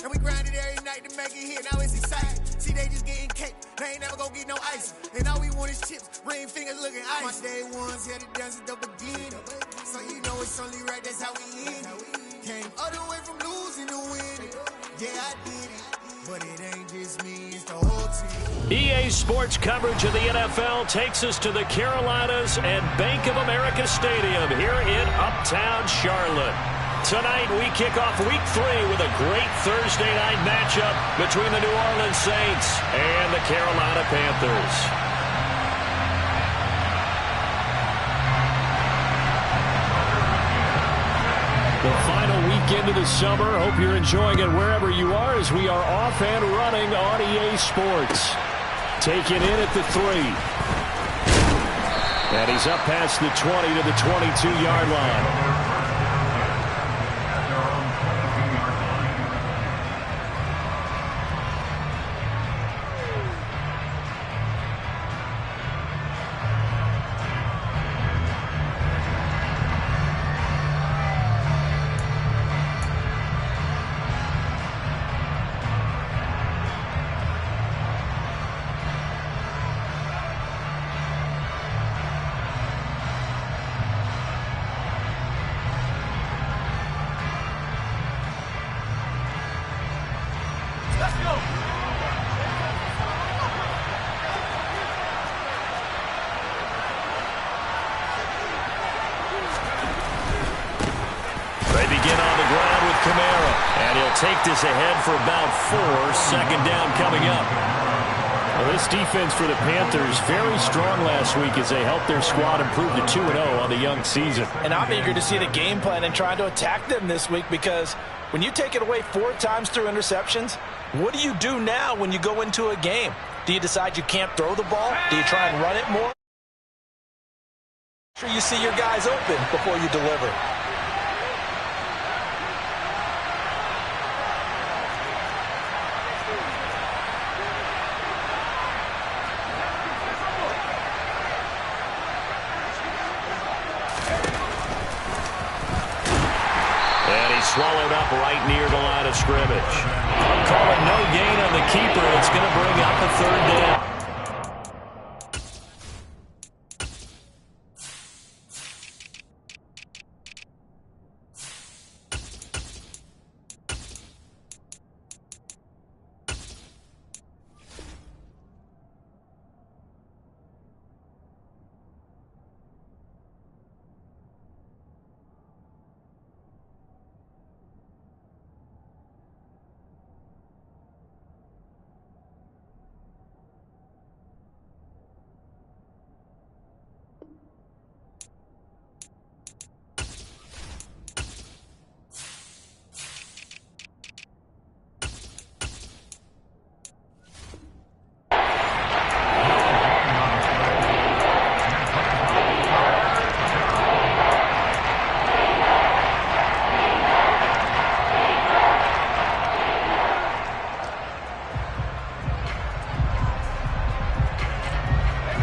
And we grinded every night to make it hit, now it's exciting. See, they just getting cake, they ain't never gonna get no ice. And all we want is chips, ring fingers looking ice. My day ones here to dance at the beginning. So you know it's only right, that's how we end it. Came all the way from losing to winning. Yeah, I did it, but it ain't just me, it's the whole team. EA Sports coverage of the NFL takes us to the Carolinas and Bank of America Stadium here in Uptown Charlotte. Tonight we kick off Week 3 with a great Thursday night matchup between the New Orleans Saints and the Carolina Panthers. The final weekend of the summer. Hope you're enjoying it wherever you are as we are off and running on EA Sports. Taken in at the 3. And he's up past the 20 to the 22-yard line. Take this ahead for about 4. Second down coming up. Well, this defense for the Panthers very strong last week as they helped their squad improve to 2-0 on the young season. And I'm eager to see the game plan and trying to attack them this week, because when you take it away 4 times through interceptions, what do you do now when you go into a game? Do you decide you can't throw the ball? Do you try and run it more? Make sure you see your guys open before you deliver. Swallowed up right near the line of scrimmage. I'm calling no gain on the keeper, and it's going to bring up a 3rd down.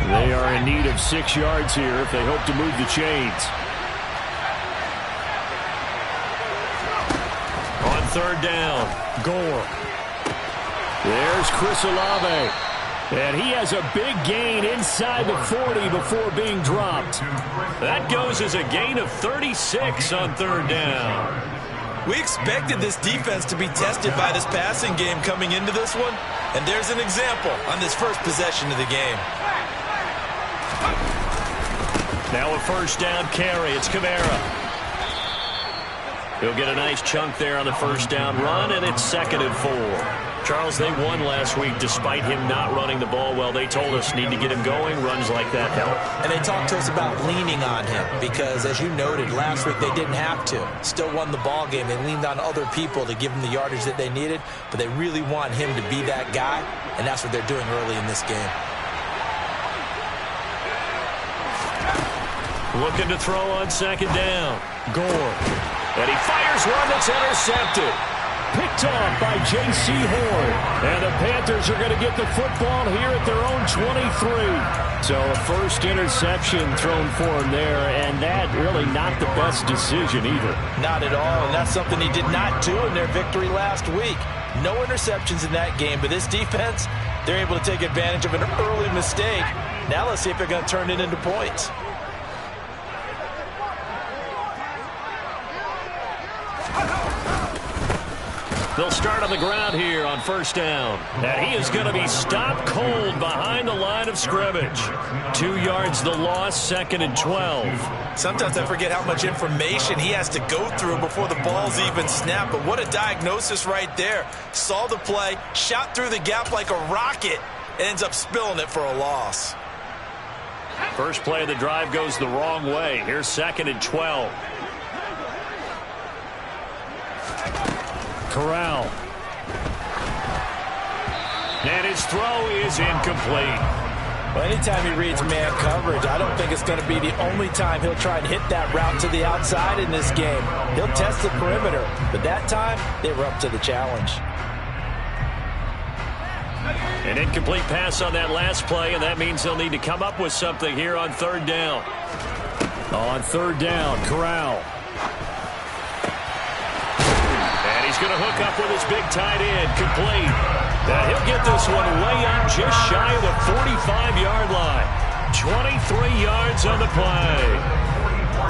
They are in need of 6 yards here if they hope to move the chains. On 3rd down, Gore. There's Chris Olave. And he has a big gain inside the 40 before being dropped. That goes as a gain of 36 on 3rd down. We expected this defense to be tested by this passing game coming into this one. And there's an example on this first possession of the game. Now a 1st down carry. It's Kamara. He'll get a nice chunk there on the 1st down run, and it's 2nd and 4. Charles, they won last week despite him not running the ball well. They told us need to get him going. Runs like that help. And they talked to us about leaning on him because, as you noted, last week they didn't have to. Still won the ball game. They leaned on other people to give them the yardage that they needed, but they really want him to be that guy, and that's what they're doing early in this game. Looking to throw on 2nd down. Gore. And he fires one that's intercepted. picked off by J.C. Horn. And the Panthers are going to get the football here at their own 23. So a first interception thrown for him there, and that really not the best decision either. Not at all, and that's something he did not do in their victory last week. No interceptions in that game, but this defense, they're able to take advantage of an early mistake. Now let's see if they're going to turn it into points. They'll start on the ground here on first down. And he is going to be stopped cold behind the line of scrimmage. 2 yards the loss, 2nd and 12. Sometimes I forget how much information he has to go through before the ball's even snapped. But what a diagnosis right there. Saw the play, shot through the gap like a rocket, and ends up spilling it for a loss. First play of the drive goes the wrong way. Here's 2nd and 12. Corral. And his throw is incomplete. Well, anytime he reads man coverage, I don't think it's going to be the only time he'll try and hit that route to the outside in this game. He'll test the perimeter, but that time they were up to the challenge. An incomplete pass on that last play, and that means they'll need to come up with something here on 3rd down. On 3rd down, Corral. And he's going to hook up with his big tight end, complete. And he'll get this one way up just shy of the 45-yard line. 23 yards on the play.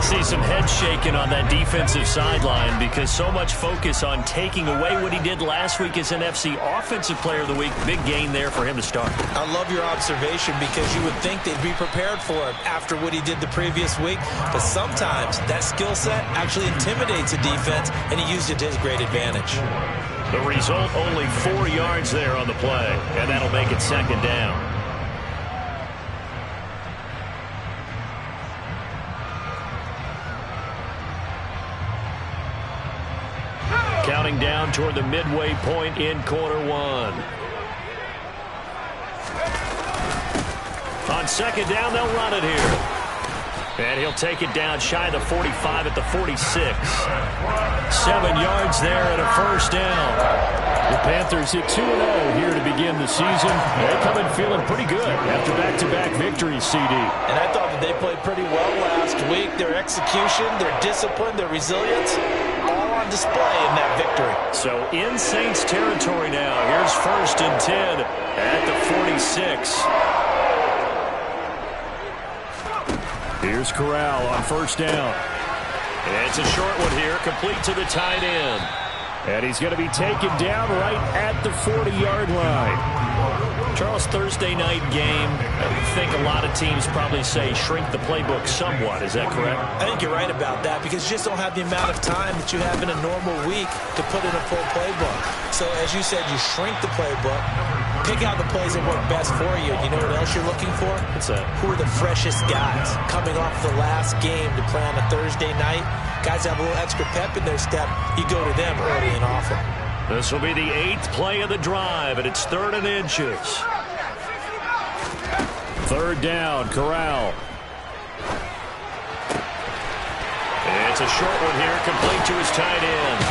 See some head shaking on that defensive sideline because so much focus on taking away what he did last week as NFC Offensive Player of the Week. Big gain there for him to start. I love your observation because you would think they'd be prepared for him after what he did the previous week. But sometimes that skill set actually intimidates a defense, and he used it to his great advantage. The result, only 4 yards there on the play, and that'll make it 2nd down. Counting down toward the midway point in quarter 1. On 2nd down, they'll run it here. And he'll take it down shy of the 45 at the 46. 7 yards there and a first down. The Panthers hit 2-0 here to begin the season. They come in feeling pretty good after back-to-back victories, CD. And I thought that they played pretty well last week. Their execution, their discipline, their resilience, all on display in that victory. So in Saints territory now. Here's 1st and 10 at the 46. Here's Corral on 1st down. It's a short one here, complete to the tight end. And he's going to be taken down right at the 40-yard line. Charles, Thursday night game, I think a lot of teams probably say shrink the playbook somewhat. Is that correct? I think you're right about that because you just don't have the amount of time that you have in a normal week to put in a full playbook. So as you said, you shrink the playbook, pick out the plays that work best for you. You know what else you're looking for? What's that? Who are the freshest guys coming off the last game to play on a Thursday night? Guys have a little extra pep in their step. You go to them early and often. This will be the 8th play of the drive, and it's 3rd and inches. 3rd down, Corral. It's a short one here, complete to his tight end.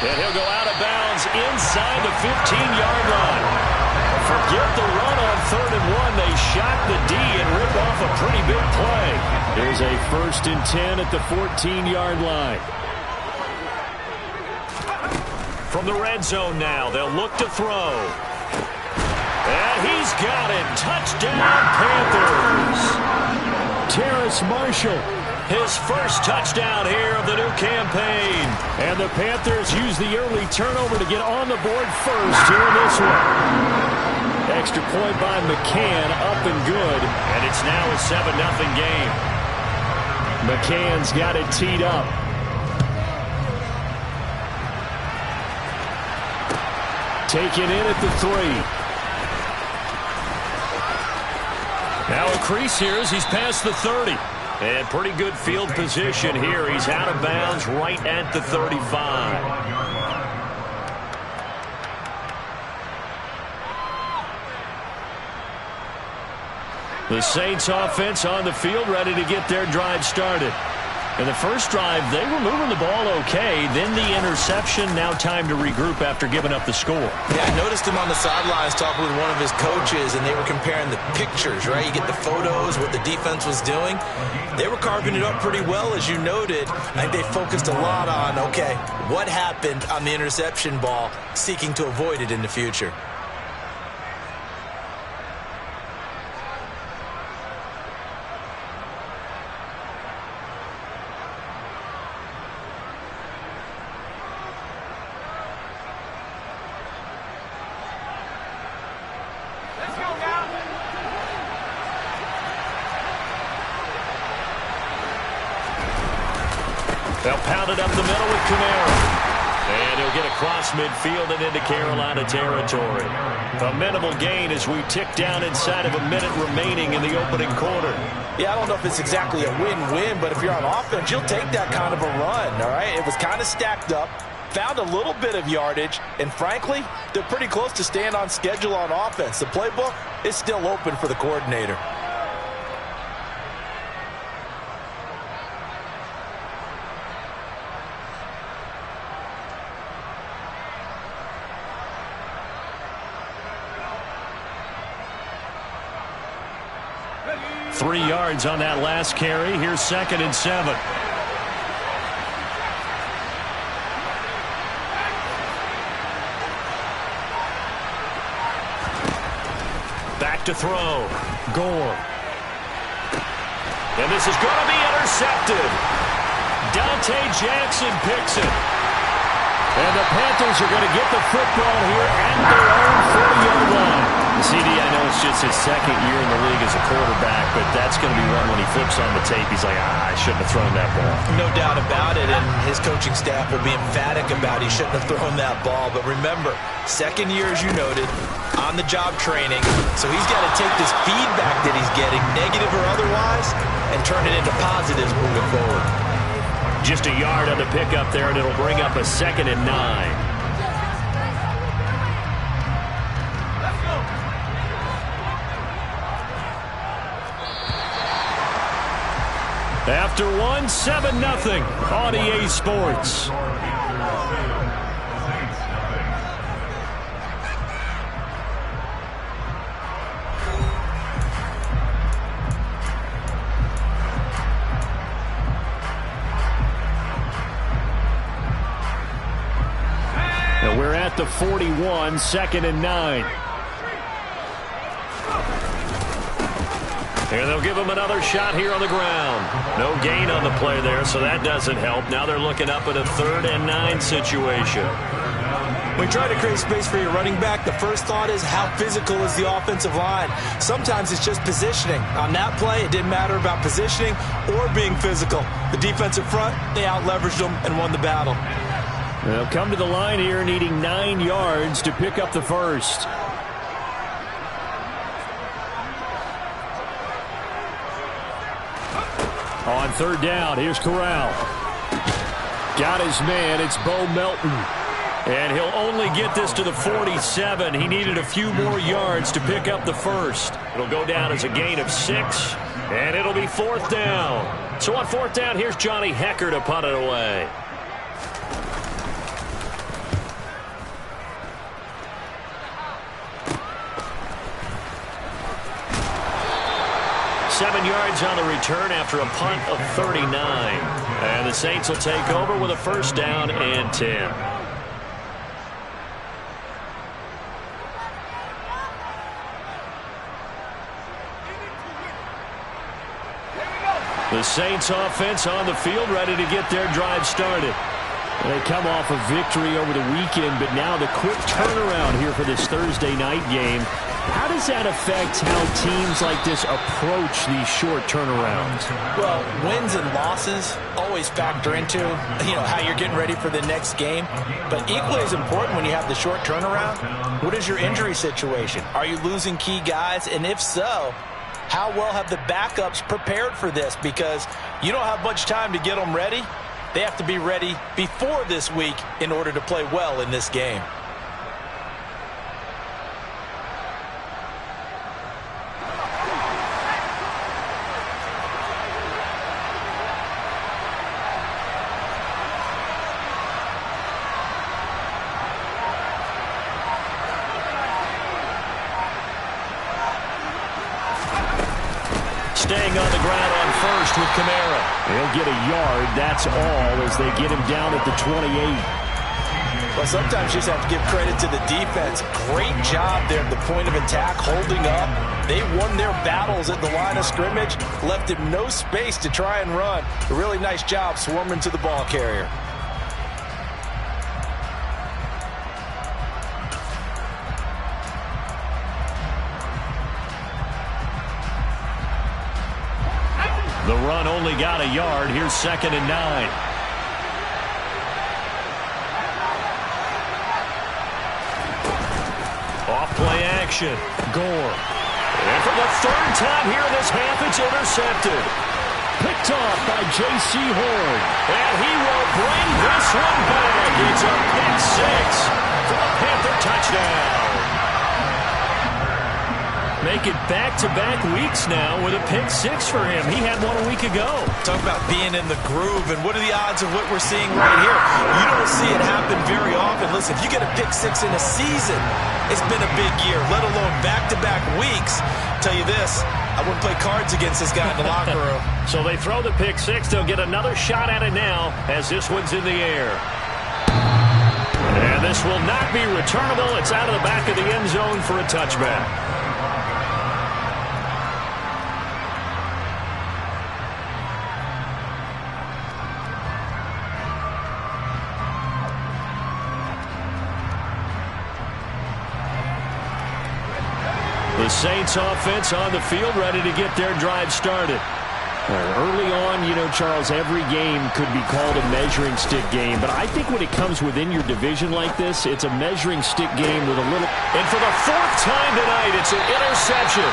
And he'll go out of bounds inside the 15-yard line. Forget the run on 3rd and 1. They shot the D and ripped off a pretty big play. There's a 1st and 10 at the 14-yard line. From the red zone now, they'll look to throw. And he's got it. Touchdown, Panthers. Terrace Marshall, his first touchdown here of the new campaign. And the Panthers use the early turnover to get on the board first here in this one. Extra point by McCann, up and good. And it's now a 7-0 game. McCann's got it teed up. Taken in at the 3. Now a crease here as he's past the 30. And pretty good field position here. He's out of bounds right at the 35. The Saints offense on the field ready to get their drive started. In the first drive, they were moving the ball okay. Then the interception. Now time to regroup after giving up the score. Yeah, I noticed him on the sidelines talking with one of his coaches, and they were comparing the pictures, right? You get the photos, what the defense was doing. They were carving it up pretty well, as you noted. I think they focused a lot on, okay, what happened on the interception ball, seeking to avoid it in the future. They'll pound it up the middle with Kamara. And he'll get across midfield and into Carolina territory. A minimal gain as we tick down inside of a minute remaining in the opening quarter. Yeah, I don't know if it's exactly a win-win, but if you're on offense, you'll take that kind of a run, all right? It was kind of stacked up, found a little bit of yardage, and frankly, they're pretty close to staying on schedule on offense. The playbook is still open for the coordinator. Three yards on that last carry. Here's 2nd and 7. Back to throw. Gore. And this is going to be intercepted. Dante Jackson picks it. And the Panthers are going to get the football here at their own 40-yard line. CD, I know it's just his 2nd year in the league as a quarterback, but that's going to be one when he flips on the tape. He's like, I shouldn't have thrown that ball. No doubt about it, and his coaching staff will be emphatic about he shouldn't have thrown that ball. But remember, 2nd year, as you noted, on-the-job training, so he's got to take this feedback that he's getting, negative or otherwise, and turn it into positives moving forward. Just a yard on the pickup there, and it'll bring up a 2nd and 9. After one, 7-0 on EA Sports. And we're at the 41, 2nd and 9. And they'll give him another shot here on the ground. No gain on the play there, so that doesn't help. Now they're looking up at a 3rd and 9 situation. When you try to create space for your running back, the first thought is how physical is the offensive line. Sometimes it's just positioning. On that play, it didn't matter about positioning or being physical. The defensive front, they out-leveraged them and won the battle. They'll come to the line here needing 9 yards to pick up the first. On 3rd down, here's Corral. Got his man, it's Bo Melton. And he'll only get this to the 47. He needed a few more yards to pick up the first. It'll go down as a gain of 6, and it'll be 4th down. So on 4th down, here's Johnny Hecker to punt it away. Seven yards on the return after a punt of 39. And the Saints will take over with a 1st down and 10. The Saints offense on the field, ready to get their drive started. They come off a victory over the weekend, but now the quick turnaround here for this Thursday night game. How does that affect how teams like this approach these short turnarounds? Well, wins and losses always factor into, how you're getting ready for the next game. But equally as important when you have the short turnaround, what is your injury situation? Are you losing key guys? And if so, how well have the backups prepared for this? Because you don't have much time to get them ready. They have to be ready before this week in order to play well in this game. staying on the ground on first with Kamara. He'll get a yard, that's all, as they get him down at the 28. Well, sometimes you just have to give credit to the defense. Great job there at the point of attack, holding up. They won their battles at the line of scrimmage, left him no space to try and run. A really nice job swarming to the ball carrier. The run only got a yard. Here's 2nd and 9. Off-play action. Gore. And for the 3rd time here in this half, it's intercepted. Picked off by J.C. Horn. And he will bring this one back. It's a pick 6 for the Panther touchdown. Make it back-to-back weeks now with a pick 6 for him. He had one a week ago. Talk about being in the groove, and what are the odds of what we're seeing right here? You don't see it happen very often. Listen, if you get a pick 6 in a season, it's been a big year, let alone back-to-back weeks. I'll tell you this, I wouldn't play cards against this guy in the locker room. So they throw the pick 6. They'll get another shot at it now as this one's in the air. And this will not be returnable. It's out of the back of the end zone for a touchback. The Saints offense on the field, ready to get their drive started. Early on, you know, Charles, every game could be called a measuring stick game. But I think when it comes within your division like this, it's a measuring stick game with a little... And for the 4th time tonight, it's an interception.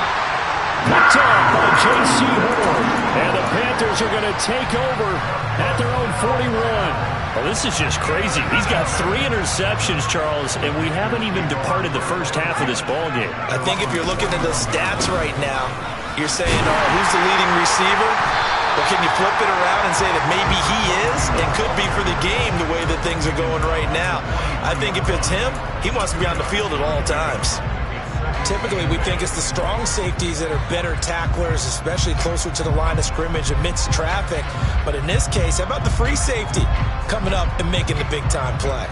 Picked off by J.C. Horn. And the Panthers are going to take over at their own 41. Well, this is just crazy. He's got 3 interceptions, Charles, and we haven't even departed the first half of this ballgame. I think if you're looking at the stats right now, you're saying, who's the leading receiver? But can you flip it around and say that maybe he is and could be for the game the way that things are going right now? I think if it's him, he wants to be on the field at all times. Typically, we think it's the strong safeties that are better tacklers, especially closer to the line of scrimmage amidst traffic. But in this case, how about the free safety coming up and making the big-time play?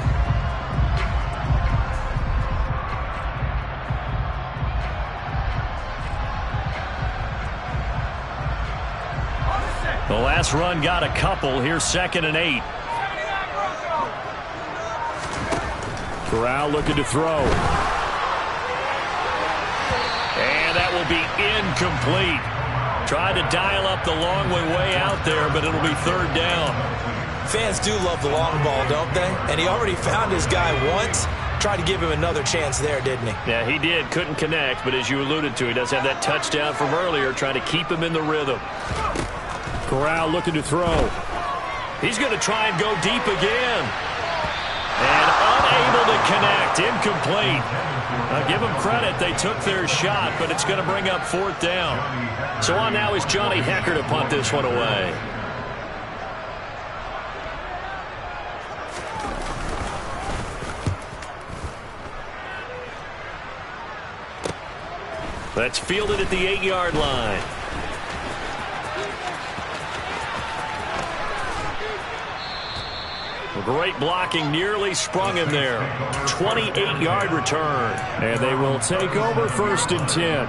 The last run got a couple. Here's 2nd and 8. Corral looking to throw. And that will be incomplete. Tried to dial up the long way out there, but it'll be 3rd down. Fans do love the long ball, don't they? And he already found his guy once. Tried to give him another chance there, didn't he? Yeah, he did. Couldn't connect, but as you alluded to, he does have that touchdown from earlier, trying to keep him in the rhythm. Corral looking to throw. He's going to try and go deep again. And unable to connect. Incomplete. I'll give them credit. They took their shot, but it's going to bring up 4th down. So on now is Johnny Hecker to punt this one away. That's fielded at the 8-yard line. Great blocking, nearly sprung him there. 28-yard return. And they will take over 1st and 10.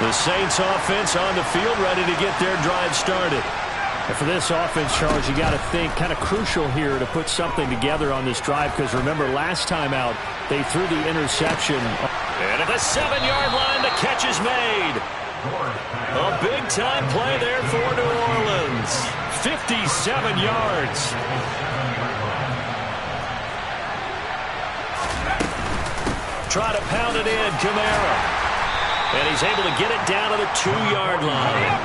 The Saints offense on the field, ready to get their drive started. And for this offense, Charles, you got to think kind of crucial here to put something together on this drive, because remember last time out they threw the interception. And at the 7-yard line, the catch is made. A big-time play there for New Orleans. 57 yards. Try to pound it in, Kamara. And he's able to get it down to the 2-yard line.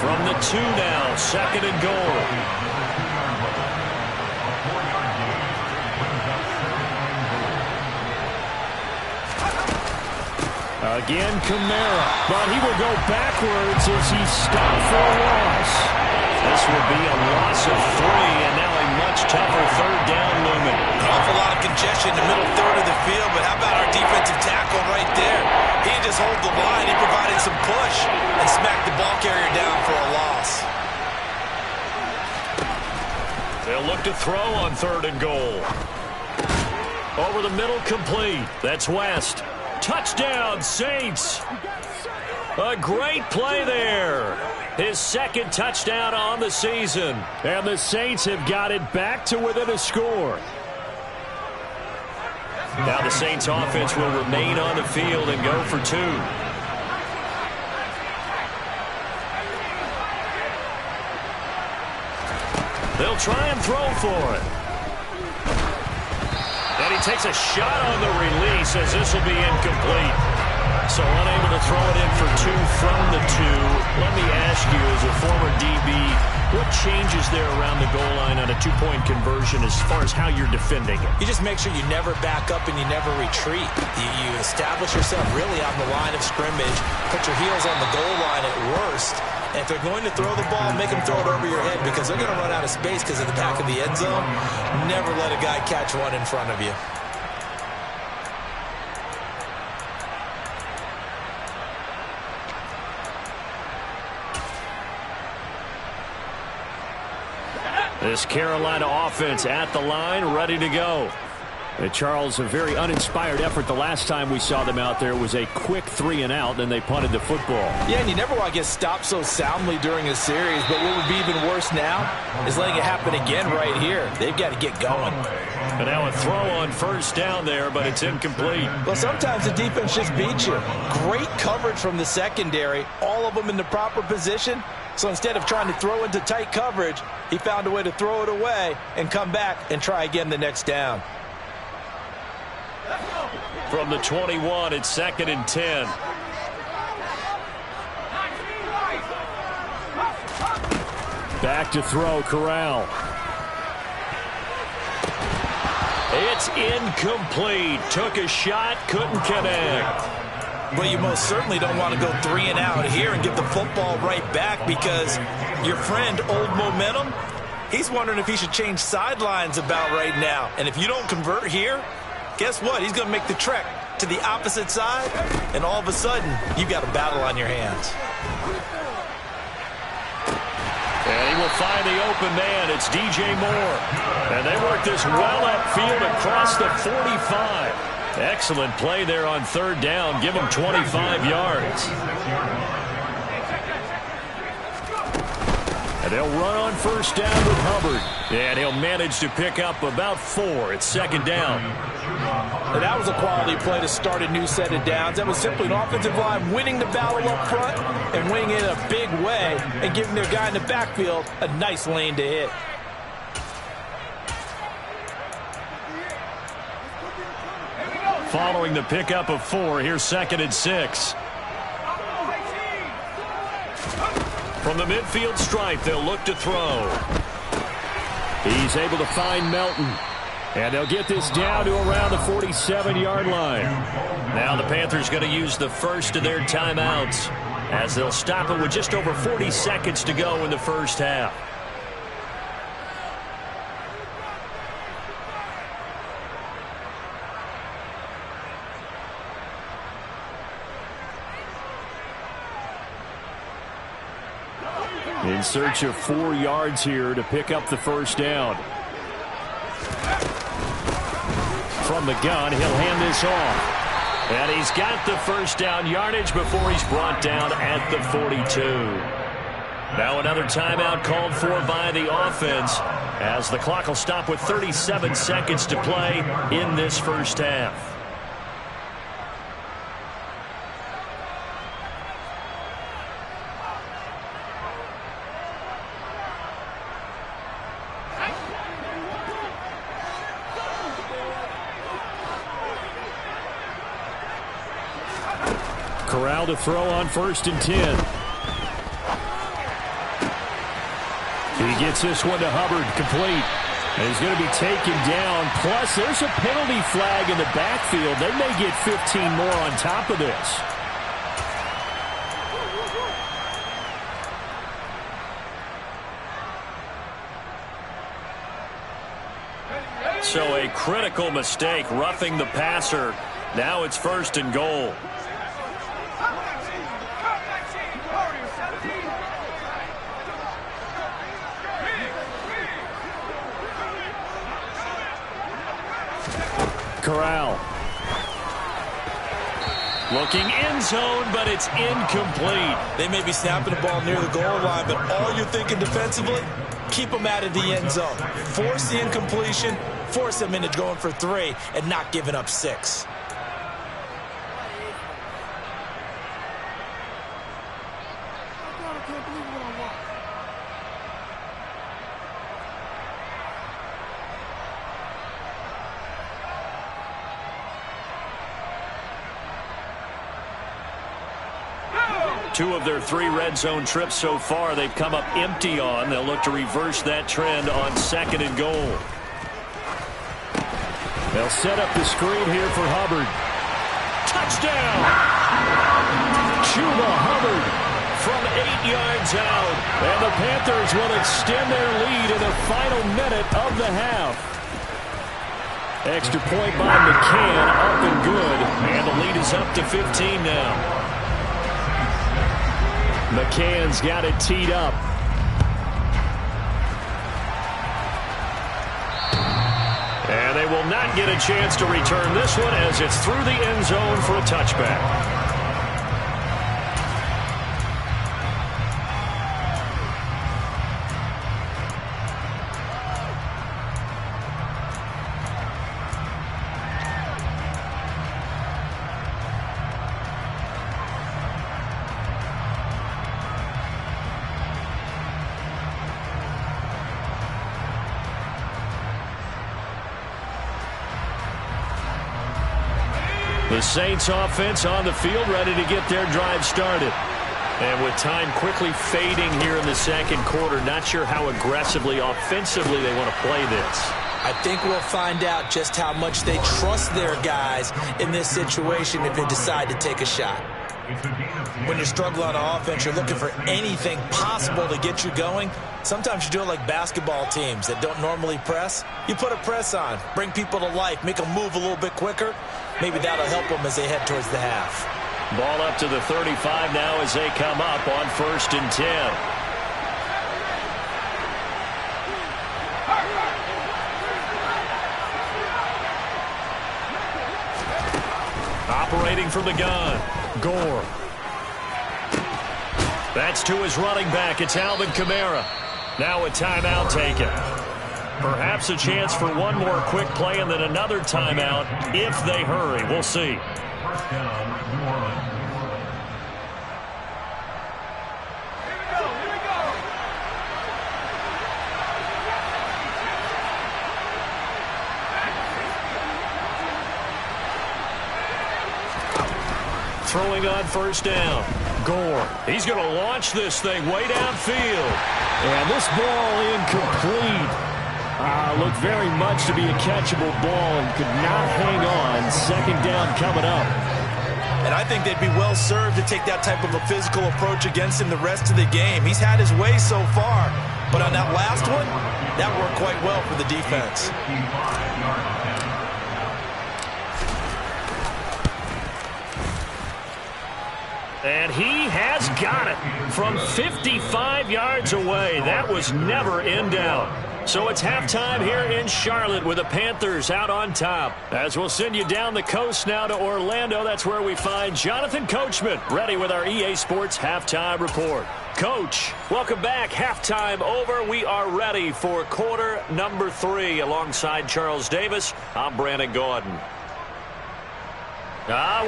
From the 2 now, 2nd and goal. Again, Kamara. But he will go backwards as he stopped for a loss. This will be a loss of 3, and now a much tougher third down looming. An awful lot of congestion in the middle third of the field, but how about our defensive tackle right there? He didn't just hold the line. He provided some push and smacked the ball carrier down for a loss. They'll look to throw on 3rd and goal. Over the middle, complete. That's West. Touchdown, Saints. A great play there. His 2nd touchdown on the season. And the Saints have got it back to within a score. Now the Saints offense will remain on the field and go for 2. They'll try and throw for it. And he takes a shot on the release as this will be incomplete. So unable to throw it in for 2 from the 2. Let me ask you, as a former DB, what changes there around the goal line on a 2-point conversion as far as how you're defending it? You just make sure you never back up and you never retreat. You establish yourself really on the line of scrimmage, put your heels on the goal line at worst. And if they're going to throw the ball, make them throw it over your head because they're going to run out of space because of the back of the end zone. Never let a guy catch one in front of you. This Carolina offense at the line, ready to go. Charles, a very uninspired effort the last time we saw them out there. It was a quick 3 and out, then they punted the football. Yeah, and you never want to get stopped so soundly during a series, but what would be even worse now is letting it happen again right here. They've got to get going. And now a throw on 1st down there, but it's incomplete. Well, sometimes the defense just beats you. Great coverage from the secondary, all of them in the proper position. So instead of trying to throw into tight coverage, he found a way to throw it away and come back and try again the next down. From the 21, it's 2nd and 10. Back to throw, Corral. It's incomplete. Took a shot, couldn't connect. But you most certainly don't want to go 3 and out here and get the football right back because your friend, Old Momentum, he's wondering if he should change sidelines about right now. And if you don't convert here, guess what? He's going to make the trek to the opposite side, and all of a sudden, you've got a battle on your hands. And he will find the open man. It's DJ Moore. And they work this well upfield across the 45. Excellent play there on 3rd down. Give him 25 yards. And they'll run on 1st down with Hubbard. And he'll manage to pick up about 4. It's 2nd down. And that was a quality play to start a new set of downs. That was simply an offensive line winning the battle up front and winning it in a big way and giving their guy in the backfield a nice lane to hit. Following the pickup of 4, here's 2nd and 6. From the midfield stripe, they'll look to throw. He's able to find Melton. And they'll get this down to around the 47-yard line. Now the Panthers going to use the first of their timeouts as they'll stop it with just over 40 seconds to go in the 1st half. In search of 4 yards here to pick up the 1st down. From the gun, he'll hand this off. And he's got the 1st down yardage before he's brought down at the 42. Now another timeout called for by the offense as the clock will stop with 37 seconds to play in this 1st half. Corral to throw on 1st and 10. He gets this one to Hubbard, complete. And he's going to be taken down. Plus, there's a penalty flag in the backfield. They may get 15 more on top of this. So a critical mistake, roughing the passer. Now it's 1st and goal. Corral. Looking end zone, but it's incomplete. They may be snapping the ball near the goal line, but all you're thinking defensively, keep them out of the end zone. Force the incompletion, force them into going for 3, and not giving up 6. Two of their 3 red zone trips so far they've come up empty on. They'll look to reverse that trend on 2nd and goal. They'll set up the screen here for Hubbard. Touchdown! Chuba Hubbard from 8 yards out. And the Panthers will extend their lead in the final minute of the half. Extra point by McCann, up and good. And the lead is up to 15 now. McCann's got it teed up. And they will not get a chance to return this one as it's through the end zone for a touchback. The Saints offense on the field, ready to get their drive started. And with time quickly fading here in the 2nd quarter, not sure how aggressively, offensively they want to play this. I think we'll find out just how much they trust their guys in this situation if they decide to take a shot. When you're struggling on offense, you're looking for anything possible to get you going. Sometimes you do it like basketball teams that don't normally press. You put a press on, bring people to life, make them move a little bit quicker. Maybe that'll help them as they head towards the half. Ball up to the 35 now as they come up on 1st and 10. Operating from the gun, Gore. That's to his running back. It's Alvin Kamara. Now a timeout taken. Perhaps a chance for one more quick play and then another timeout if they hurry. We'll see. Throwing on 1st down. Gore. He's going to launch this thing way downfield. And this ball incomplete. Looked very much to be a catchable ball and could not hang on. 2nd down coming up. And I think they'd be well served to take that type of a physical approach against him the rest of the game. He's had his way so far. But on that last one, that worked quite well for the defense. And he has got it from 55 yards away. That was never in doubt. So it's halftime here in Charlotte with the Panthers out on top. As we'll send you down the coast now to Orlando, that's where we find Jonathan Coachman ready with our EA Sports Halftime Report. Coach, welcome back. Halftime over. We are ready for quarter number 3 alongside Charles Davis. I'm Brandon Gordon.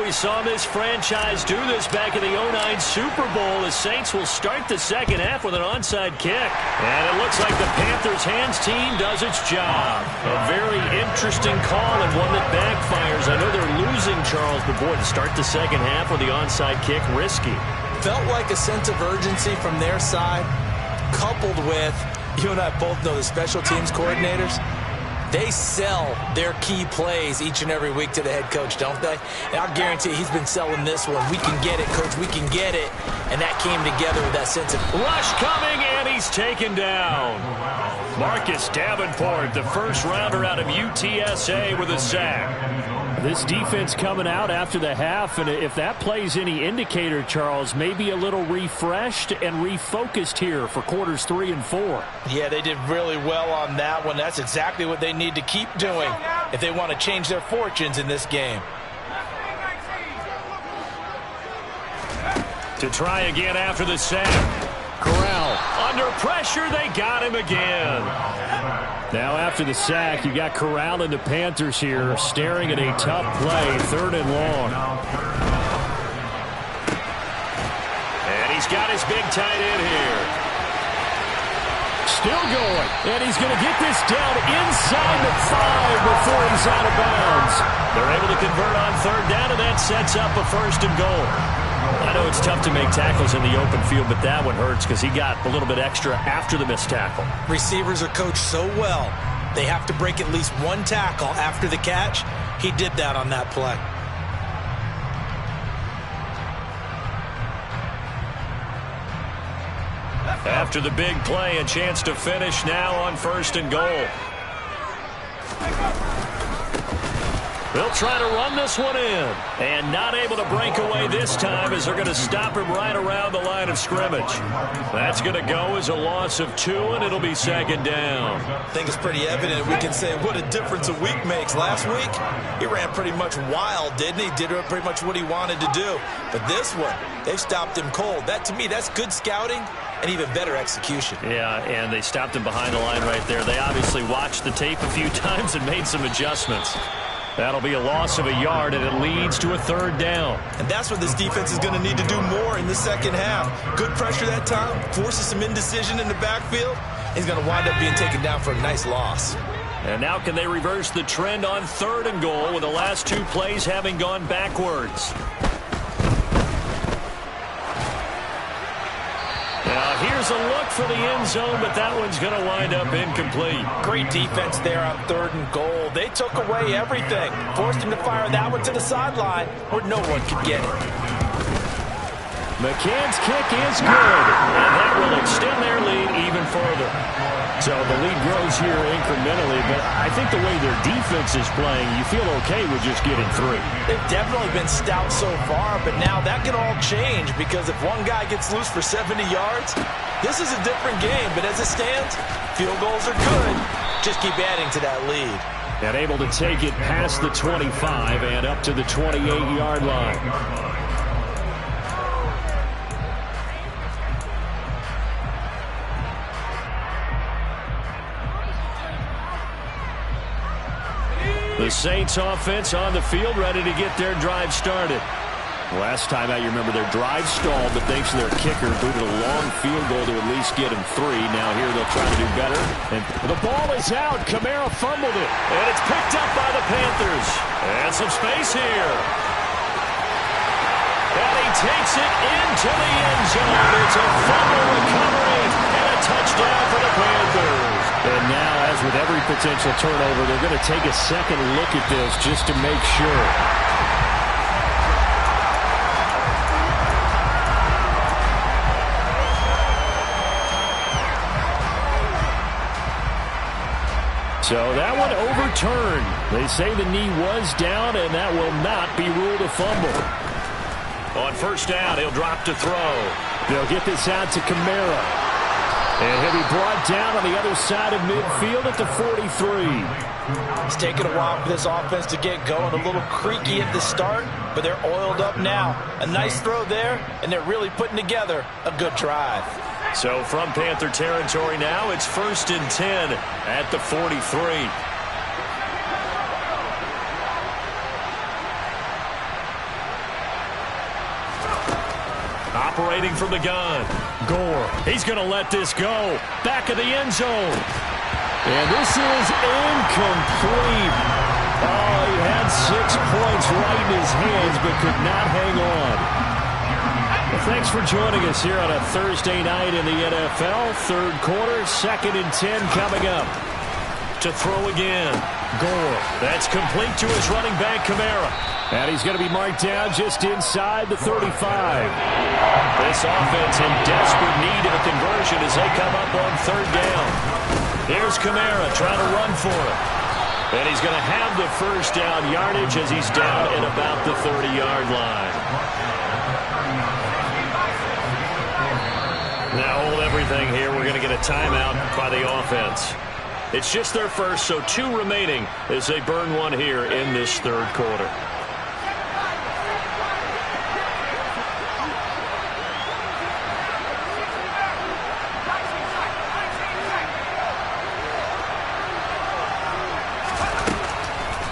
We saw this franchise do this back in the 2009 Super Bowl. The Saints will start the 2nd half with an onside kick. And it looks like the Panthers hands team does its job. A very interesting call and one that backfires. I know they're losing, Charles, but boy, to start the 2nd half with the onside kick, risky. Felt like a sense of urgency from their side, coupled with, you and I both know the special teams coordinators. They sell their key plays each and every week to the head coach, don't they? And I'll guarantee he's been selling this one. We can get it, coach. We can get it. And that came together with that sense of rush coming, and he's taken down. Marcus Davenport, the first rounder out of UTSA, with a sack. This defense coming out after the half, and if that plays any indicator, Charles, maybe a little refreshed and refocused here for quarters 3 and 4. Yeah, they did really well on that one. That's exactly what they need to keep doing if they want to change their fortunes in this game. To try again after the sack. Corral under pressure. They got him again. Now after the sack, you got Corral and the Panthers here staring at a tough play, 3rd and long. And he's got his big tight end here. Still going, and he's going to get this down inside the 5 before he's out of bounds. They're able to convert on 3rd down, and that sets up a 1st and goal. I know it's tough to make tackles in the open field, but that one hurts because he got a little bit extra after the missed tackle. Receivers are coached so well, they have to break at least one tackle after the catch. He did that on that play. After the big play, a chance to finish now on 1st and goal. They'll try to run this one in. And not able to break away this time as they're going to stop him right around the line of scrimmage. That's going to go as a loss of 2, and it'll be 2nd down. I think it's pretty evident. We can say what a difference a week makes. Last week, he ran pretty much wild, didn't he? Did pretty much what he wanted to do. But this one, they've stopped him cold. That, to me, that's good scouting and even better execution. Yeah, and they stopped him behind the line right there. They obviously watched the tape a few times and made some adjustments. That'll be a loss of a yard, and it leads to a 3rd down. And that's what this defense is going to need to do more in the second half. Good pressure that time, forces some indecision in the backfield. He's going to wind up being taken down for a nice loss. And now can they reverse the trend on 3rd and goal with the last 2 plays having gone backwards? Now here's a look for the end zone, but that one's going to wind up incomplete. Great defense there on 3rd and goal. They took away everything. Forced him to fire that one to the sideline where no one could get it. McCann's kick is good, and that will extend their lead even further. So the lead grows here incrementally, but I think the way their defense is playing, you feel okay with just getting 3. They've definitely been stout so far, but now that can all change because if one guy gets loose for 70 yards, this is a different game. But as it stands, field goals are good. Just keep adding to that lead. And able to take it past the 25 and up to the 28-yard line. The Saints offense on the field, ready to get their drive started. Last time out, you remember their drive stalled, but thanks to their kicker, booted a long field goal to at least get him 3. Now here they'll try to do better. And the ball is out. Kamara fumbled it. And it's picked up by the Panthers. And some space here. And he takes it into the end zone. It's a fumble recovery and a touchdown for the Panthers. And now, as with every potential turnover, they're going to take a second look at this just to make sure. So that one overturned. They say the knee was down, and that will not be ruled a fumble. On 1st down, he'll drop to throw. They'll get this out to Kamara. And he'll be brought down on the other side of midfield at the 43. It's taken a while for this offense to get going. A little creaky at the start, but they're oiled up now. A nice throw there, and they're really putting together a good drive. So from Panther territory now, it's 1st and 10 at the 43. Operating from the gun. Gore. He's going to let this go. Back of the end zone. And this is incomplete. Oh, he had 6 points right in his hands, but could not hang on. Well, thanks for joining us here on a Thursday night in the NFL. 3rd quarter, 2nd and 10 coming up. to throw again. Gore. That's complete to his running back, Kamara. And he's going to be marked down just inside the 35. This offense in desperate need of a conversion as they come up on third down. Here's Kamara trying to run for it. And he's going to have the first down yardage as he's down at about the 30-yard line. Now hold everything here. We're going to get a timeout by the offense. It's just their first, so 2 remaining as they burn one here in this third quarter.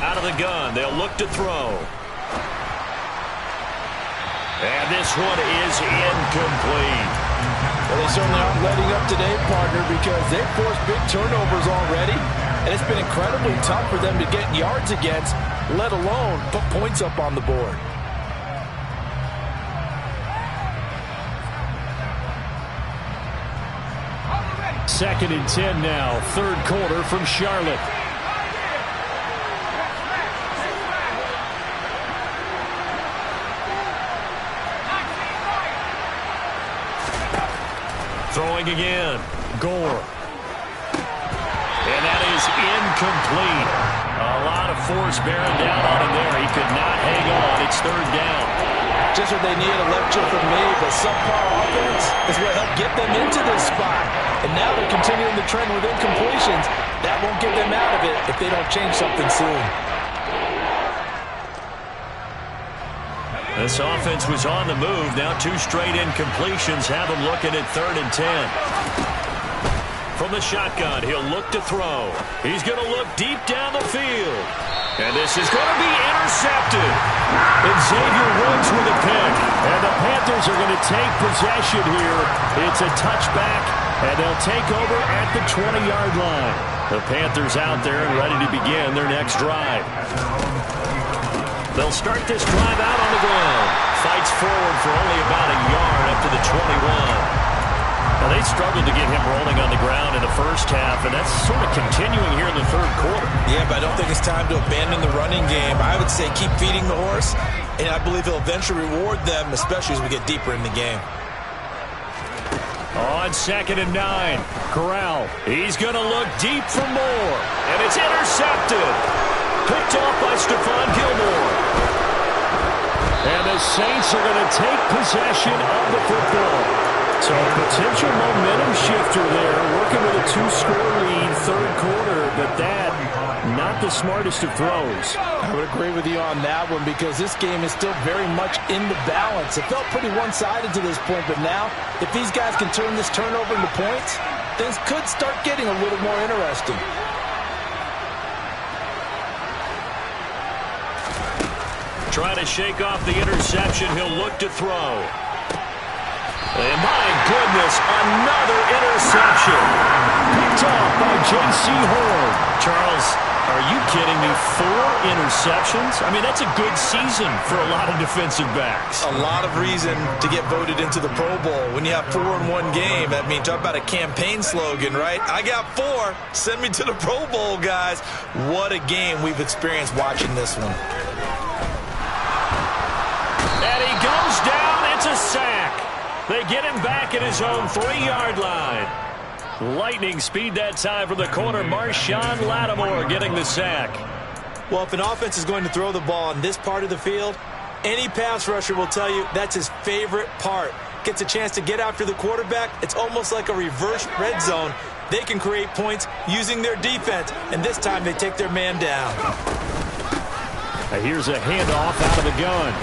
Out of the gun, they'll look to throw. And this one is incomplete. Well, they certainly aren't letting up today, partner, because they've forced big turnovers already, and it's been incredibly tough for them to get yards against, let alone put points up on the board. Second and 10 now, third quarter from Charlotte. Throwing again. Gore. And that is incomplete. A lot of force bearing down on him there. He could not hang on. It's third down. Just what they need, a lecture from me, but subpar offense is what helped get them into this spot. And now they're continuing the trend with incompletions. That won't get them out of it if they don't change something soon. This offense was on the move. Now 2 straight incompletions have him looking at third and 10. From the shotgun, he'll look to throw. He's going to look deep down the field. And this is going to be intercepted. And Xavier Woods with a pick. And the Panthers are going to take possession here. It's a touchback, and they'll take over at the 20-yard line. The Panthers out there and ready to begin their next drive. They'll start this drive out on the ground. Fights forward for only about a yard up to the 21. Now, they struggled to get him rolling on the ground in the first half, and that's sort of continuing here in the third quarter. Yeah, but I don't think it's time to abandon the running game. I would say keep feeding the horse, and I believe he'll eventually reward them, especially as we get deeper in the game. On second and 9, Corral. He's going to look deep for more, and it's intercepted. Picked off by Stephon Gilmore. And the Saints are going to take possession of the football. So a potential momentum shifter there, working with a 2-score lead, third quarter, but that, not the smartest of throws. I would agree with you on that one because this game is still very much in the balance. It felt pretty one-sided to this point, but now, if these guys can turn this turnover into points, things could start getting a little more interesting. Trying to shake off the interception. He'll look to throw. And my goodness, another interception. Picked off by J.C. Horn. Charles, are you kidding me? 4 interceptions? I mean, that's a good season for a lot of defensive backs. A lot of reason to get voted into the Pro Bowl. When you have 4 in one game, I mean, talk about a campaign slogan, right? I got 4. Send me to the Pro Bowl, guys. What a game we've experienced watching this one. And he goes down. It's a sack. They get him back at his own 3-yard line. Lightning speed that time from the corner. Marshawn Lattimore getting the sack. Well, if an offense is going to throw the ball in this part of the field, any pass rusher will tell you that's his favorite part. Gets a chance to get after the quarterback. It's almost like a reverse red zone. They can create points using their defense, and this time they take their man down. Here's a handoff out of the gun.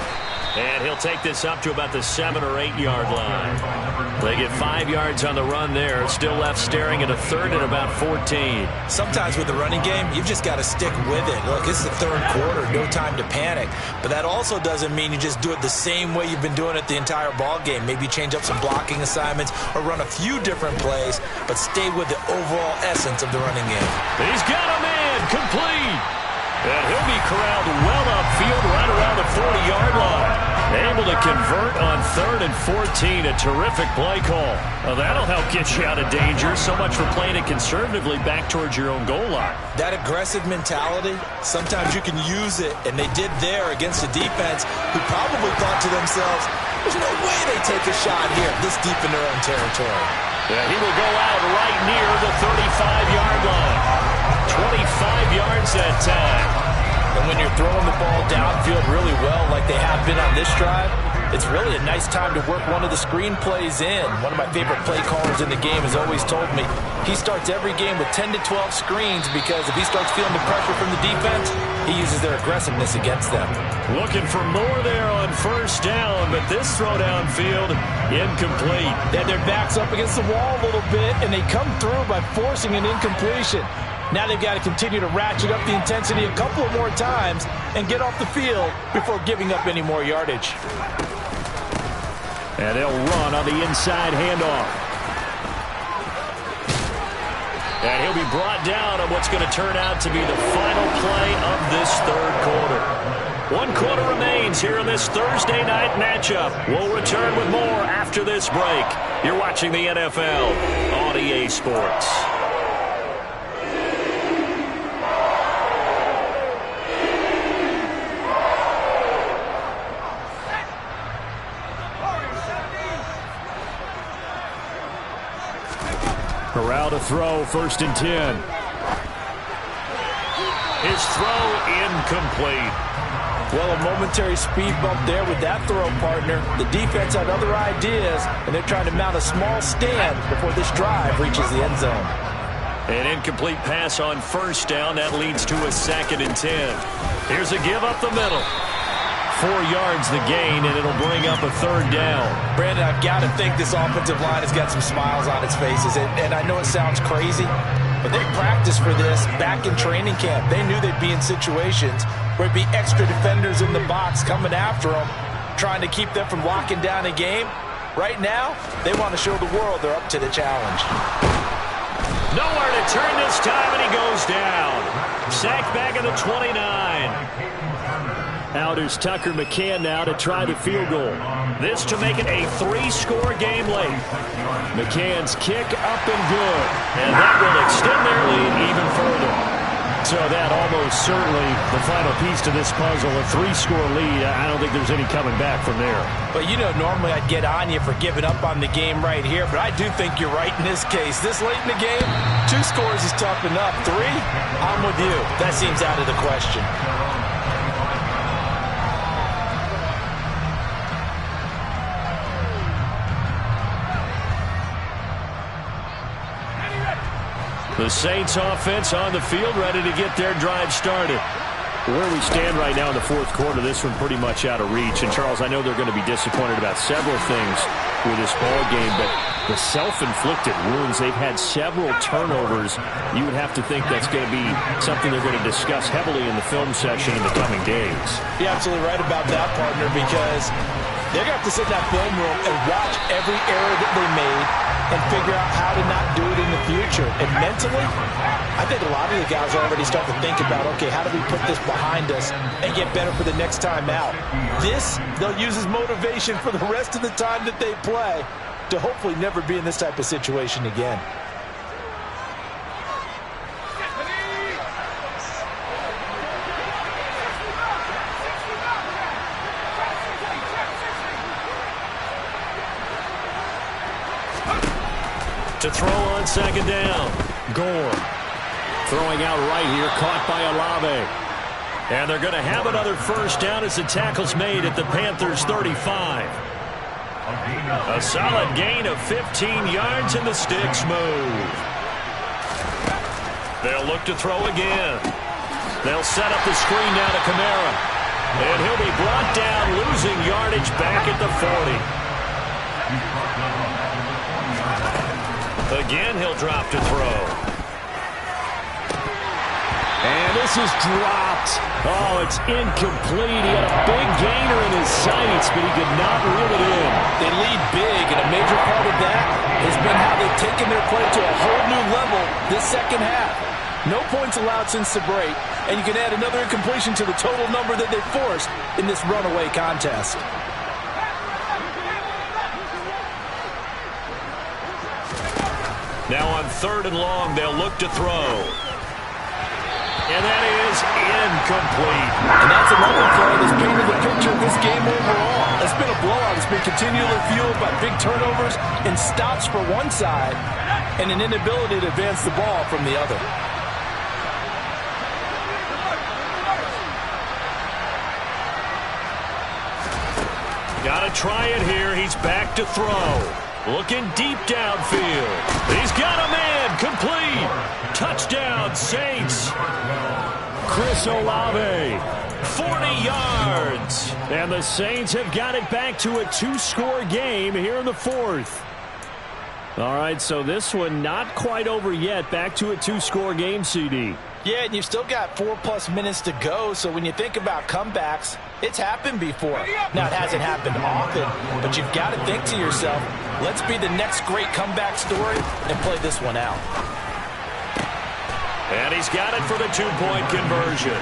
And he'll take this up to about the 7- or 8-yard line. They get 5 yards on the run there. Still left staring at a third and about 14. Sometimes with the running game, you've just got to stick with it. Look, this is the third quarter, no time to panic. But that also doesn't mean you just do it the same way you've been doing it the entire ball game. Maybe change up some blocking assignments or run a few different plays, but stay with the overall essence of the running game. He's got a man, complete. And he'll be corralled well upfield right around the 40-yard line. Able to convert on 3rd and 14. A terrific play call. Well, that'll help get you out of danger. So much for playing it conservatively back towards your own goal line. That aggressive mentality, sometimes you can use it, and they did there against a defense who probably thought to themselves, there's no way they take a shot here this deep in their own territory. Yeah, he will go out right near the 35-yard line. 25 yards that time. And when you're throwing the ball downfield really well like they have been on this drive, it's really a nice time to work one of the screen plays in. One of my favorite play callers in the game has always told me he starts every game with 10 to 12 screens because if he starts feeling the pressure from the defense, he uses their aggressiveness against them. Looking for more there on 1st down, but this throw downfield incomplete. They had their backs up against the wall a little bit, and they come through by forcing an incompletion. Now they've got to continue to ratchet up the intensity a couple of more times and get off the field before giving up any more yardage. And they'll run on the inside handoff. And he'll be brought down on what's going to turn out to be the final play of this 3rd quarter. 1 quarter remains here in this Thursday night matchup. We'll return with more after this break. You're watching the NFL on EA Sports. Corral to throw, 1st and 10. His throw incomplete. Well, a momentary speed bump there with that throw, partner. The defense had other ideas, and they're trying to mount a small stand before this drive reaches the end zone. An incomplete pass on 1st down. That leads to a 2nd and 10. Here's a give up the middle. 4 yards the gain, and it'll bring up a 3rd down. Brandon, I've got to think this offensive line has got some smiles on its faces, and I know it sounds crazy, but they practiced for this back in training camp. They knew they'd be in situations where it'd be extra defenders in the box coming after them, trying to keep them from locking down a game. Right now, they want to show the world they're up to the challenge. Nowhere to turn this time, and he goes down. Sacked back at the 29. Out is Tucker McCann now to try the field goal. This to make it a 3-score game late. McCann's kick up and good. And that will extend their lead even further. So that almost certainly the final piece to this puzzle, a 3-score lead. I don't think there's any coming back from there. But, you know, normally I'd get on you for giving up on the game right here, but I do think you're right in this case. This late in the game, 2 scores is tough enough. 3, I'm with you. That seems out of the question. The Saints offense on the field, ready to get their drive started. Where we stand right now in the 4th quarter, this one pretty much out of reach. And, Charles, I know they're going to be disappointed about several things with this ball game, but the self-inflicted wounds, they've had several turnovers. You would have to think that's going to be something they're going to discuss heavily in the film session in the coming days. You're absolutely right about that, partner, because they're going to have to sit in that film room and watch every error that they made and figure out how to not do it in the future. And mentally, I think a lot of the guys are already starting to think about, okay, how do we put this behind us and get better for the next time out? This, they'll use as motivation for the rest of the time that they play to hopefully never be in this type of situation again. To throw on 2nd down. Gore throwing out right here, caught by Olave. And they're going to have another 1st down as the tackle's made at the Panthers' 35. A solid gain of 15 yards, and the sticks move. They'll look to throw again. They'll set up the screen down to Kamara. And he'll be brought down, losing yardage back at the 40. Again, he'll drop to throw. And this is dropped. Oh, it's incomplete. He had a big gainer in his sights, but he could not reel it in. They lead big, and a major part of that has been how they've taken their play to a whole new level this 2nd half. No points allowed since the break, and you can add another incompletion to the total number that they forced in this runaway contest. Now on 3rd and long, they'll look to throw. And that is incomplete. And that's another throw that's painted the picture of this game overall. It's been a blowout. It's been continually fueled by big turnovers and stops for one side and an inability to advance the ball from the other. Got to try it here. He's back to throw. Looking deep downfield. He's got a man. Complete. Touchdown, Saints. Chris Olave. 40 yards. And the Saints have got it back to a 2-score game here in the 4th. All right, so this one not quite over yet. Back to a 2-score game, CD. Yeah, and you've still got 4+ minutes to go, so when you think about comebacks, it's happened before. Now, it hasn't happened often, but you've got to think to yourself, let's be the next great comeback story and play this one out. And he's got it for the 2-point conversion.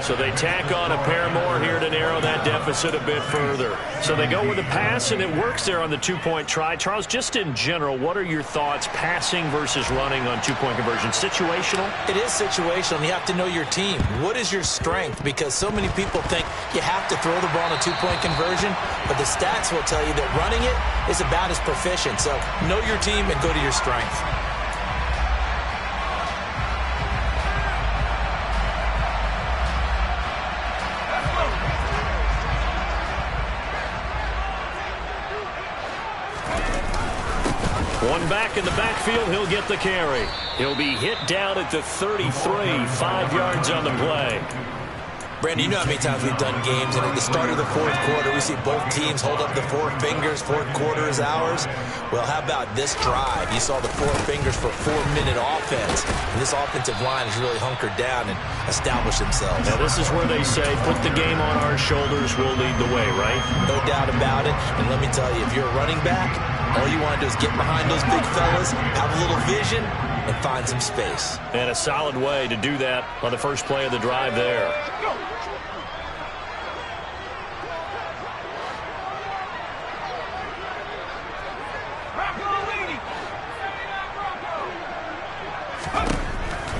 So they tack on a pair more here to narrow that deficit a bit further. So they go with a pass, and it works there on the 2-point try. Charles, just in general, what are your thoughts passing versus running on 2-point conversion? Situational? It is situational, and you have to know your team. What is your strength? Because so many people think you have to throw the ball on a 2-point conversion, but the stats will tell you that running it is about as proficient. So know your team and go to your strength. One back in the backfield, he'll get the carry. He'll be hit down at the 33, 5 yards on the play. Brandon, you know how many times we've done games, and at the start of the 4th quarter, we see both teams hold up the 4 fingers, 4th quarter is ours. Well, how about this drive? You saw the 4 fingers for 4-minute offense, and this offensive line has really hunkered down and established themselves. Now, this is where they say, put the game on our shoulders, we'll lead the way, right? No doubt about it, and let me tell you, if you're a running back, all you want to do is get behind those big fellas, have a little vision, and find some space. And a solid way to do that on the first play of the drive there.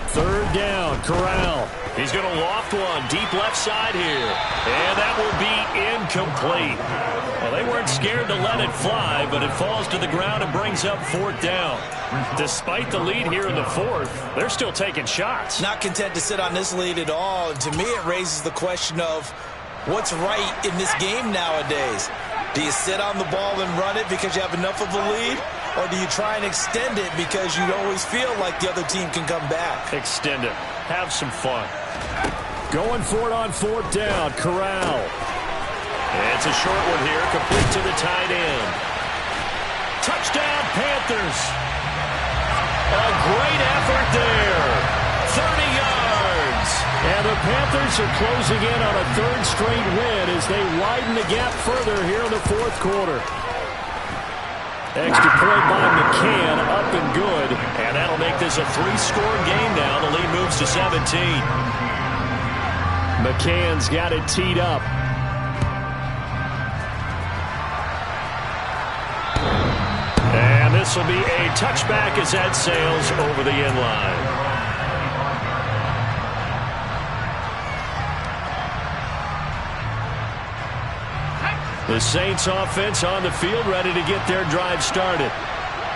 Third down, Corral. He's going to loft one deep left side here. And that will be incomplete. Well, they weren't scared to let it fly, but it falls to the ground and brings up 4th down. Despite the lead here in the 4th, they're still taking shots. Not content to sit on this lead at all. And to me, it raises the question of what's right in this game nowadays. Do you sit on the ball and run it because you have enough of a lead? Or do you try and extend it because you always feel like the other team can come back? Extend it. Have some fun. Going for it on 4th down. Corral. It's a short one here. Complete to the tight end. Touchdown, Panthers. A great effort there. 30 yards. And the Panthers are closing in on a 3rd straight win as they widen the gap further here in the 4th quarter. Extra point by McCann, up and good. And that'll make this a 3-score game now. The lead moves to 17. McCann's got it teed up. And this will be a touchback as that sails over the end line. The Saints offense on the field, ready to get their drive started.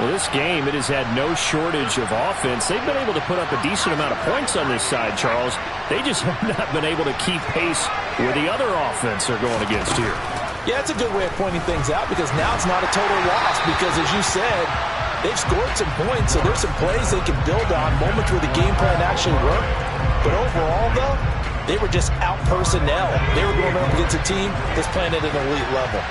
Well, this game, it has had no shortage of offense. They've been able to put up a decent amount of points on this side, Charles. They just have not been able to keep pace with the other offense they're going against here. Yeah, it's a good way of pointing things out because now it's not a total loss because, as you said, they've scored some points, so there's some plays they can build on, moments where the game plan actually worked. But overall, though, they were just out personnel. They were going up against a team that's playing at an elite level.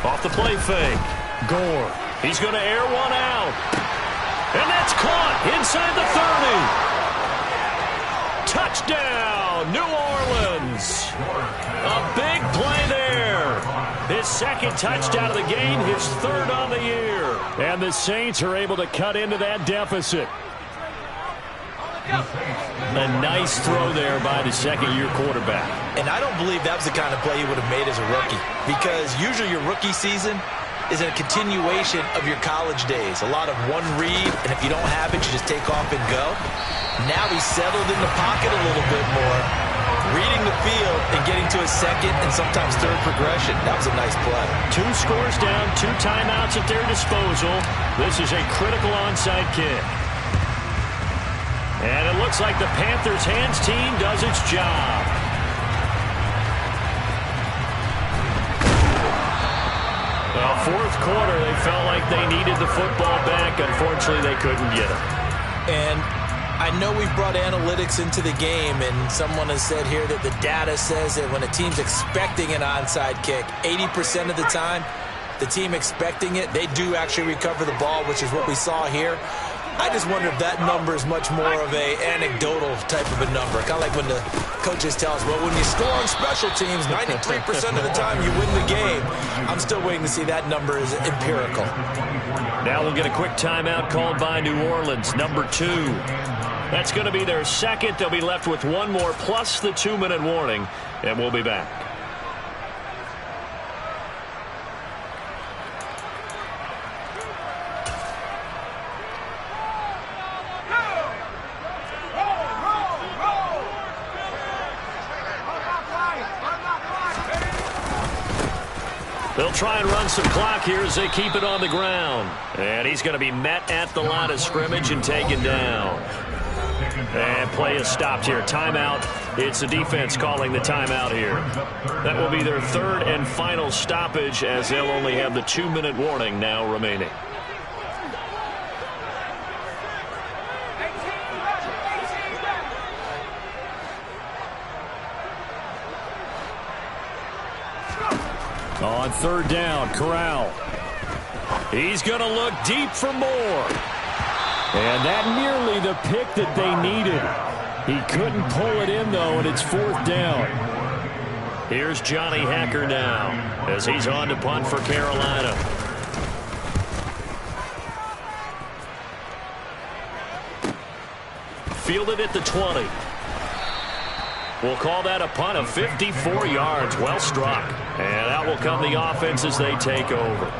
Off the play fake. Gore. He's going to air one out. And that's caught inside the 30. Touchdown, New Orleans. A big play there. His second touchdown of the game, his third on the year. And the Saints are able to cut into that deficit. A nice throw there by the second-year quarterback. And I don't believe that was the kind of play he would have made as a rookie, because usually your rookie season is a continuation of your college days. A lot of one read, and if you don't have it, you just take off and go. Now he's settled in the pocket a little bit more, reading the field and getting to his second and sometimes third progression. That was a nice play. 2 scores down, 2 timeouts at their disposal. This is a critical onside kick. And it looks like the Panthers' hands team does its job. Well, fourth quarter, they felt like they needed the football back. Unfortunately, they couldn't get it. And I know we've brought analytics into the game, and someone has said here that the data says that when a team's expecting an onside kick, 80% of the time, the team expecting it, they do actually recover the ball, which is what we saw here. I just wonder if that number is much more of a anecdotal type of a number. Kind of like when the coaches tell us, well, when you score on special teams, 93% of the time you win the game. I'm still waiting to see that number is empirical. Now we'll get a quick timeout called by New Orleans, number 2. That's going to be their second. They'll be left with 1 more plus the 2-minute warning, and we'll be back. They'll try and run some clock here as they keep it on the ground. And he's going to be met at the line of scrimmage and taken down. And play is stopped here. Timeout. It's the defense calling the timeout here. That will be their third and final stoppage, as they'll only have the 2-minute warning now remaining. On third down, Corral. He's going to look deep for more. And that nearly the pick that they needed. He couldn't pull it in, though, and it's 4th down. Here's Johnny Hacker now as he's on to punt for Carolina. Fielded at the 20. We'll call that a punt of 54 yards. Well struck. And out will come the offense as they take over.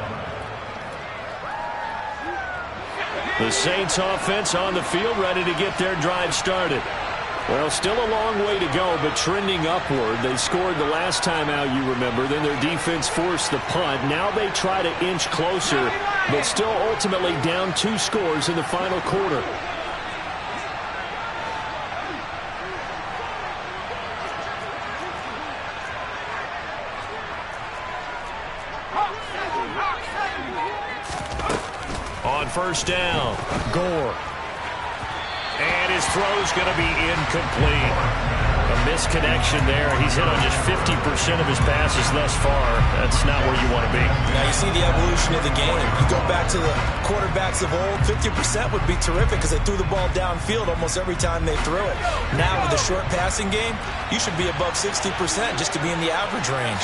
The Saints offense on the field, ready to get their drive started. Well, still a long way to go, but trending upward. They scored the last time out, you remember. Then their defense forced the punt. Now they try to inch closer, but still ultimately down 2 scores in the final quarter. On first down, Gore. And his throw's going to be incomplete. A misconnection there. He's hit on just 50% of his passes thus far. That's not where you want to be. Now you see the evolution of the game. You go back to the quarterbacks of old, 50% would be terrific because they threw the ball downfield almost every time they threw it. Now with the short passing game, you should be above 60% just to be in the average range.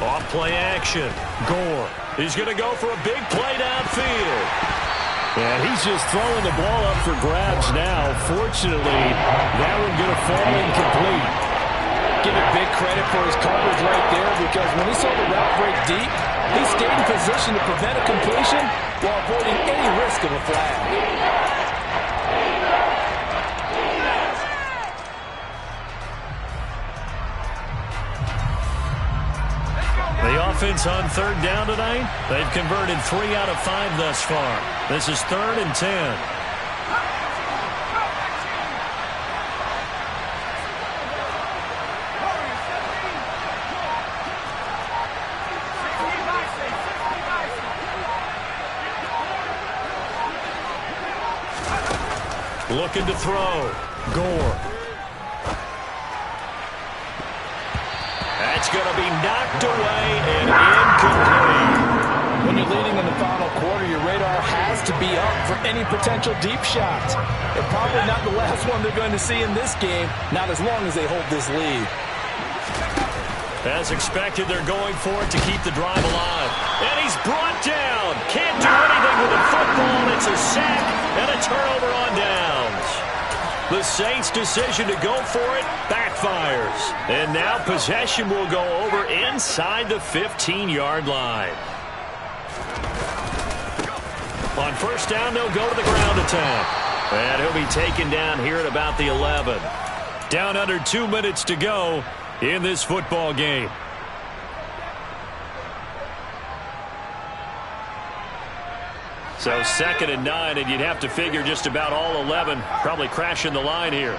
Off play action. Gore. He's going to go for a big play downfield. And he's just throwing the ball up for grabs now. Fortunately, that one going to fall incomplete. Give it big credit for his coverage right there, because when he saw the route break deep, he stayed in position to prevent a completion while avoiding any risk of a flag. The offense on third down tonight, they've converted 3 out of 5 thus far. This is 3rd and 10. Looking to throw. Gore. That's going to be knocked away and incomplete. When you're leading in the final quarter, your radar has to be up for any potential deep shots. And probably not the last one they're going to see in this game, not as long as they hold this lead. As expected, they're going for it to keep the drive alive. And he's brought down. Can't do anything with the football. It's a sack and a turnover on downs. The Saints' decision to go for it backfires. And now possession will go over inside the 15-yard line. On first down, they'll go to the ground attack. And he'll be taken down here at about the 11. Down under 2 minutes to go in this football game. So 2nd and 9, and you'd have to figure just about all 11 probably crashing the line here.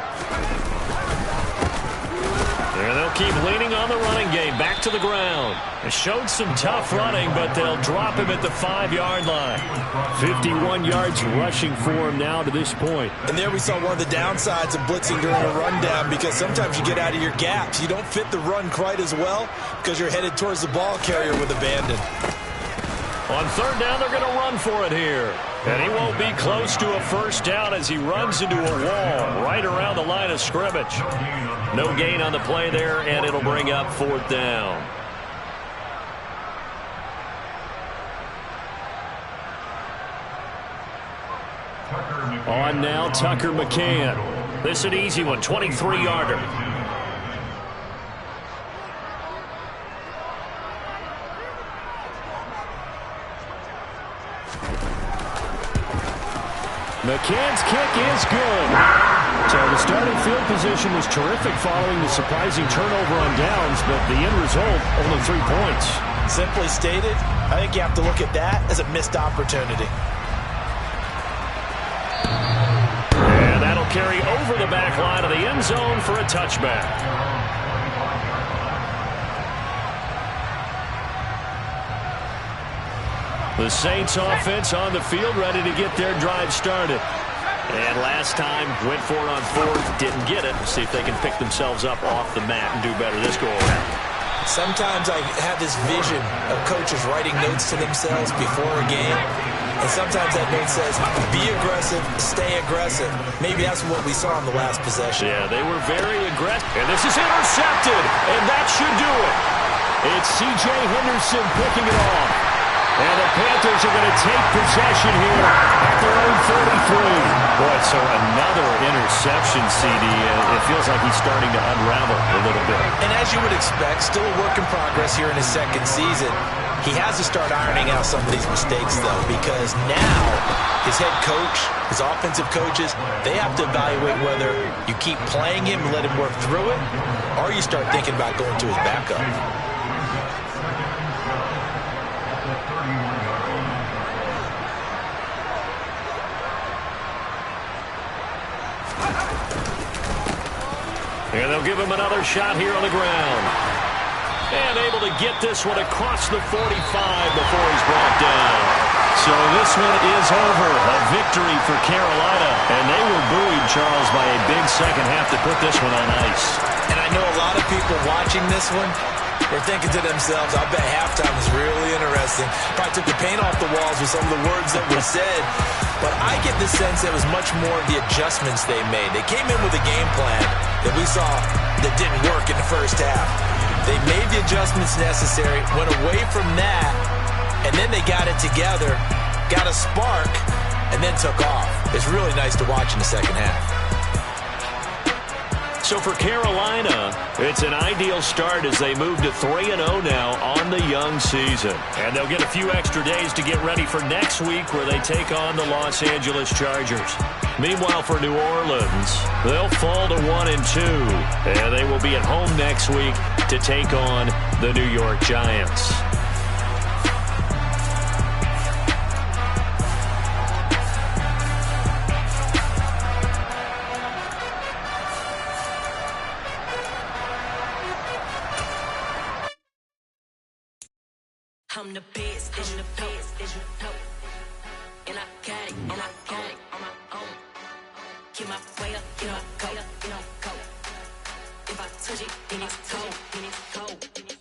And they'll keep leaning on the running game. Back to the ground. They showed some tough running, but they'll drop him at the 5-yard line. 51 yards rushing for him now to this point. And there we saw one of the downsides of blitzing during a rundown, because sometimes you get out of your gaps. You don't fit the run quite as well because you're headed towards the ball carrier with abandon. On third down, they're going to run for it here. And he won't be close to a first down as he runs into a wall right around the line of scrimmage. No gain on the play there, and it'll bring up 4th down. On now, Tucker McCann. This is an easy one, 23-yarder. McCann's kick is good. So the starting field position was terrific following the surprising turnover on downs, but the end result, only 3 points. Simply stated, I think you have to look at that as a missed opportunity. And that'll carry over the back line of the end zone for a touchback. The Saints offense on the field, ready to get their drive started. And last time, went for it on 4th, didn't get it. See if they can pick themselves up off the mat and do better this go-around. Sometimes I have this vision of coaches writing notes to themselves before a game. And sometimes that note says, be aggressive, stay aggressive. Maybe that's what we saw in the last possession. Yeah, they were very aggressive. And this is intercepted, and that should do it. It's C.J. Henderson picking it off. And the Panthers are going to take possession here at their own 33. Boy, so another interception, CD. It feels like he's starting to unravel a little bit. And as you would expect, still a work in progress here in his 2nd season. He has to start ironing out some of these mistakes, though, because now his head coach, his offensive coaches, they have to evaluate whether you keep playing him and let him work through it, or you start thinking about going to his backup. And they'll give him another shot here on the ground. And able to get this one across the 45 before he's brought down. So this one is over. A victory for Carolina. And they were buoyed, Charles, by a big second half to put this one on ice. And I know a lot of people watching this one, they're thinking to themselves, I bet halftime was really interesting. Probably took the paint off the walls with some of the words that were said. But I get the sense it was much more of the adjustments they made. They came in with a game plan that we saw that didn't work in the first half. They made the adjustments necessary, went away from that, and then they got it together, got a spark, and then took off. It's really nice to watch in the second half. So for Carolina, it's an ideal start as they move to 3-0 now on the young season. And they'll get a few extra days to get ready for next week where they take on the Los Angeles Chargers. Meanwhile, for New Orleans, they'll fall to 1-2. And they will be at home next week to take on the New York Giants. I'm the best, and the best, and I got it, and I got it on my own. Get my way up, get my go, If I touch it, then it's cold,